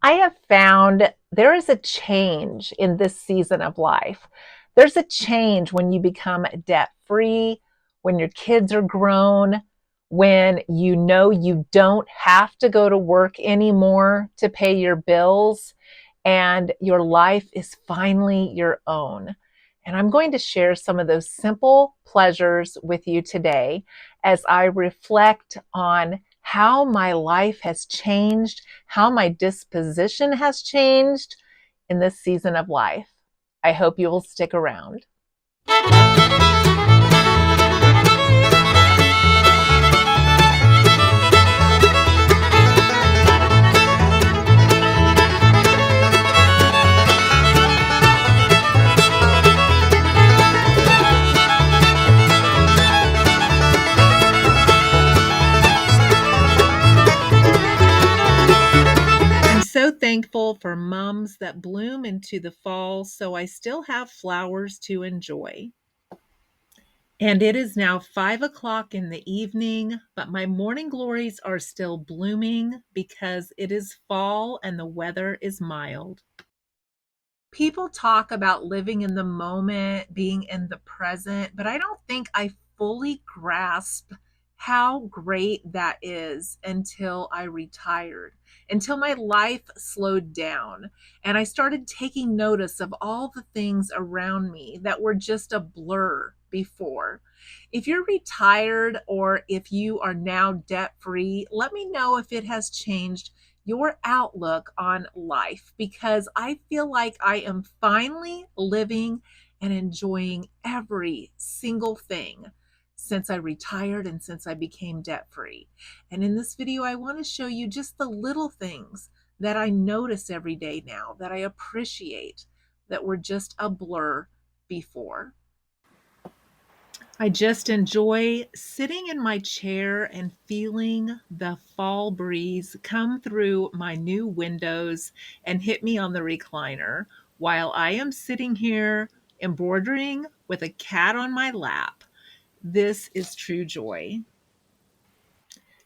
I have found there is a change in this season of life. There's a change when you become debt free, when your kids are grown, when you know you don't have to go to work anymore to pay your bills, and your life is finally your own. And I'm going to share some of those simple pleasures with you today as I reflect on how my life has changed, how my disposition has changed in this season of life. I hope you will stick around. I'm so thankful for mums that bloom into the fall, so I still have flowers to enjoy. And it is now 5 o'clock in the evening, but my morning glories are still blooming because it is fall and the weather is mild. People talk about living in the moment, being in the present, but I don't think I fully grasp how great that is until I retired, until my life slowed down and I started taking notice of all the things around me that were just a blur before. If you're retired or if you are now debt free, let me know if it has changed your outlook on life, because I feel like I am finally living and enjoying every single thing since I retired and since I became debt free. And in this video, I want to show you just the little things that I notice every day now that I appreciate that were just a blur before. I just enjoy sitting in my chair and feeling the fall breeze come through my new windows and hit me on the recliner while I am sitting here embroidering with a cat on my lap. This is true joy.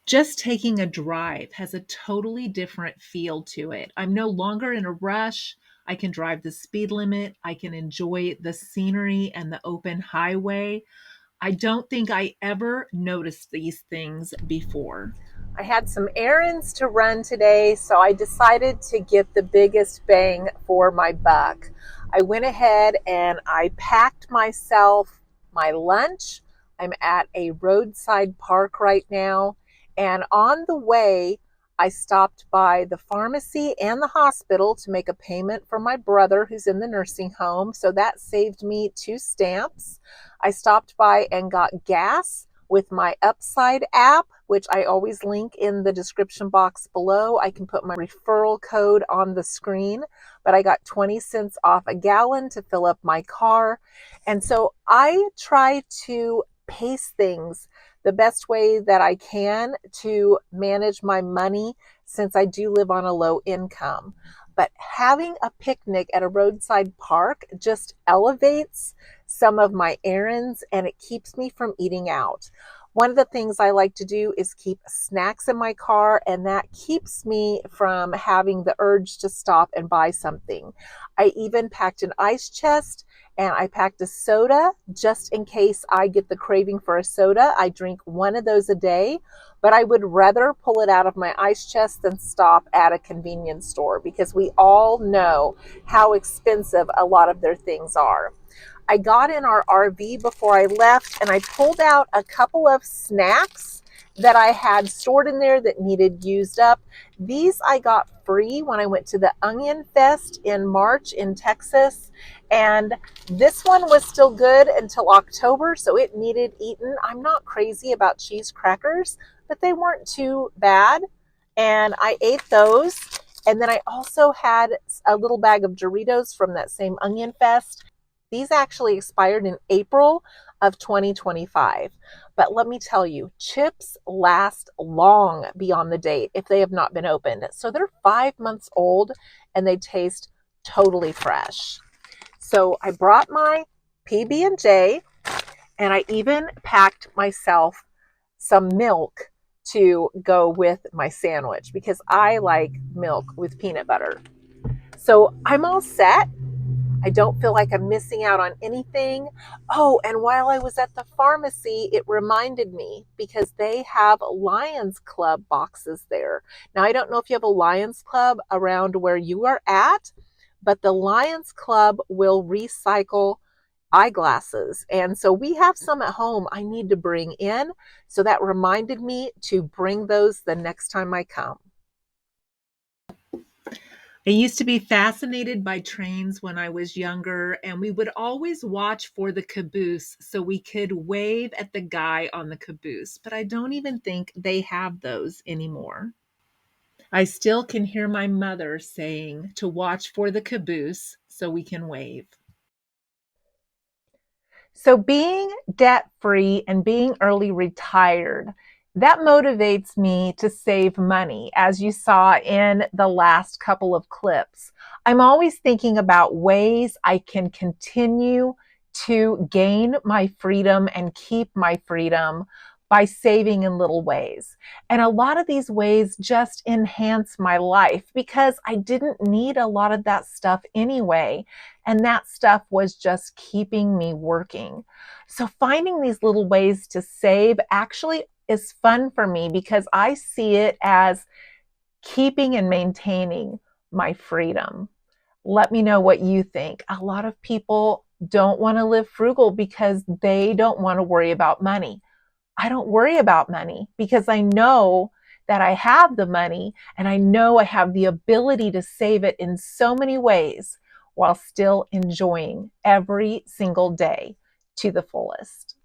Just taking a drive has a totally different feel to it. I'm no longer in a rush. I can drive the speed limit. I can enjoy the scenery and the open highway. I don't think I ever noticed these things before. I had some errands to run today, so I decided to get the biggest bang for my buck. I went ahead and I packed myself my lunch. I'm at a roadside park right now, and on the way, I stopped by the pharmacy and the hospital to make a payment for my brother who's in the nursing home, so that saved me 2 stamps. I stopped by and got gas with my Upside app, which I always link in the description box below. I can put my referral code on the screen, but I got 20 cents off a gallon to fill up my car. And so I try to pace things the best way that I can to manage my money since I do live on a low income. But having a picnic at a roadside park just elevates some of my errands and it keeps me from eating out. One of the things I like to do is keep snacks in my car, and that keeps me from having the urge to stop and buy something. I even packed an ice chest and I packed a soda just in case I get the craving for a soda. I drink one of those a day, but I would rather pull it out of my ice chest than stop at a convenience store because we all know how expensive a lot of their things are. I got in our RV before I left and I pulled out a couple of snacks that I had stored in there that needed used up. These I got free when I went to the Onion Fest in March in Texas. And this one was still good until October, so it needed eaten. I'm not crazy about cheese crackers, but they weren't too bad. And I ate those. And then I also had a little bag of Doritos from that same Onion Fest. These actually expired in April of 2025. But let me tell you, chips last long beyond the date if they have not been opened. So they're 5 months old and they taste totally fresh. So I brought my PB&J and I even packed myself some milk to go with my sandwich because I like milk with peanut butter. So I'm all set. I don't feel like I'm missing out on anything. Oh, and while I was at the pharmacy, it reminded me because they have Lions Club boxes there. Now, I don't know if you have a Lions Club around where you are at, but the Lions Club will recycle eyeglasses. And so we have some at home I need to bring in. So that reminded me to bring those the next time I come. I used to be fascinated by trains when I was younger, and we would always watch for the caboose so we could wave at the guy on the caboose. But I don't even think they have those anymore. I still can hear my mother saying to watch for the caboose so we can wave. So being debt-free and being early retired, that motivates me to save money, as you saw in the last couple of clips. I'm always thinking about ways I can continue to gain my freedom and keep my freedom by saving in little ways. And a lot of these ways just enhance my life because I didn't need a lot of that stuff anyway. And that stuff was just keeping me working. So finding these little ways to save actually is fun for me because I see it as keeping and maintaining my freedom. Let me know what you think. A lot of people don't want to live frugal because they don't want to worry about money. I don't worry about money because I know that I have the money and I know I have the ability to save it in so many ways while still enjoying every single day to the fullest.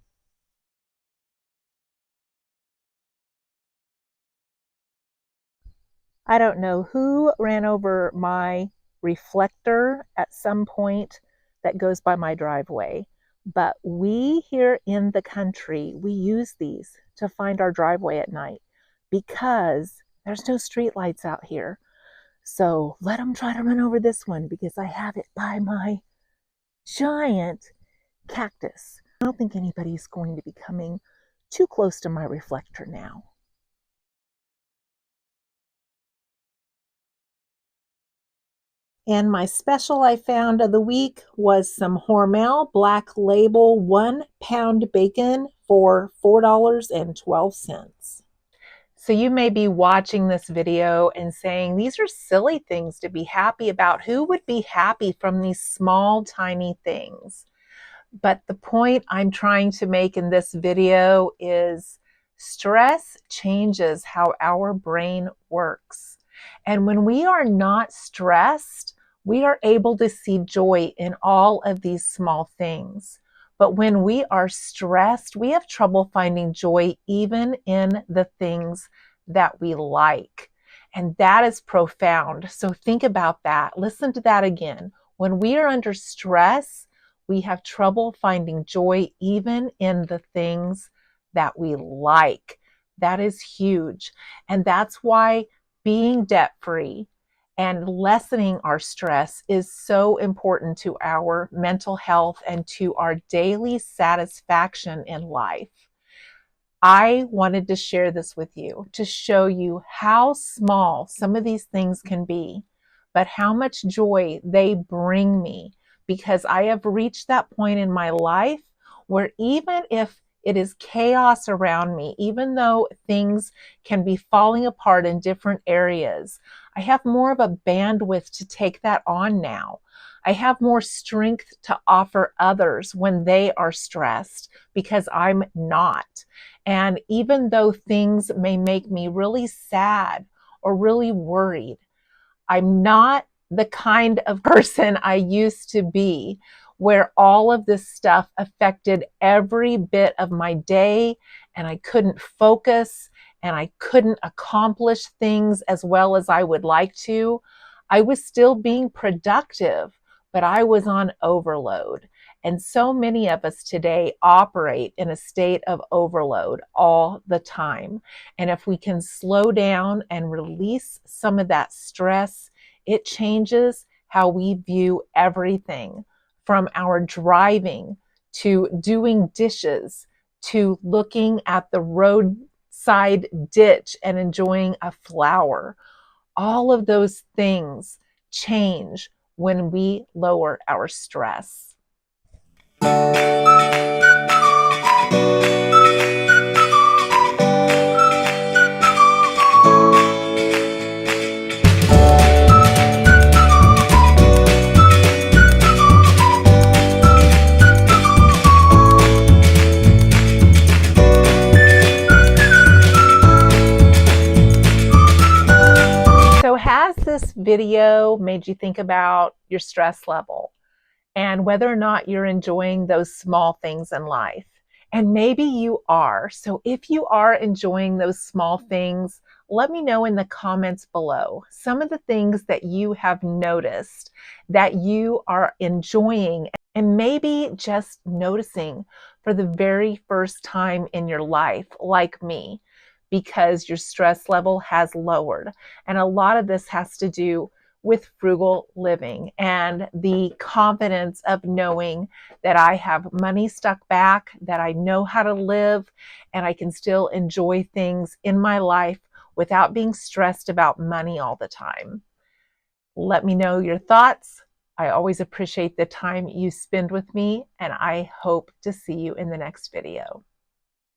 I don't know who ran over my reflector at some point that goes by my driveway, but we here in the country, we use these to find our driveway at night because there's no street lights out here. So let them try to run over this one because I have it by my giant cactus. I don't think anybody's going to be coming too close to my reflector now. And my special I found of the week was some Hormel Black Label 1-pound bacon for $4.12. So you may be watching this video and saying, these are silly things to be happy about. Who would be happy from these small, tiny things? But the point I'm trying to make in this video is stress changes how our brain works. And when we are not stressed, we are able to see joy in all of these small things. But when we are stressed, we have trouble finding joy even in the things that we like. And that is profound. So think about that. Listen to that again. When we are under stress, we have trouble finding joy even in the things that we like. That is huge. And that's why being debt-free and lessening our stress is so important to our mental health and to our daily satisfaction in life. I wanted to share this with you to show you how small some of these things can be, but how much joy they bring me, because I have reached that point in my life where even if it is chaos around me, even though things can be falling apart in different areas, I have more of a bandwidth to take that on now. I have more strength to offer others when they are stressed because I'm not. And even though things may make me really sad or really worried, I'm not the kind of person I used to be where all of this stuff affected every bit of my day and I couldn't focus and I couldn't accomplish things as well as I would like to. I was still being productive, but I was on overload. And so many of us today operate in a state of overload all the time. And if we can slow down and release some of that stress, it changes how we view everything, from our driving to doing dishes to looking at the road side ditch and enjoying a flower. All of those things change when we lower our stress. So has this video made you think about your stress level and whether or not you're enjoying those small things in life? And maybe you are. So if you are enjoying those small things, let me know in the comments below some of the things that you have noticed that you are enjoying and maybe just noticing for the very first time in your life, like me, because your stress level has lowered. And a lot of this has to do with frugal living and the confidence of knowing that I have money stuck back, that I know how to live, and I can still enjoy things in my life without being stressed about money all the time. Let me know your thoughts. I always appreciate the time you spend with me, and I hope to see you in the next video.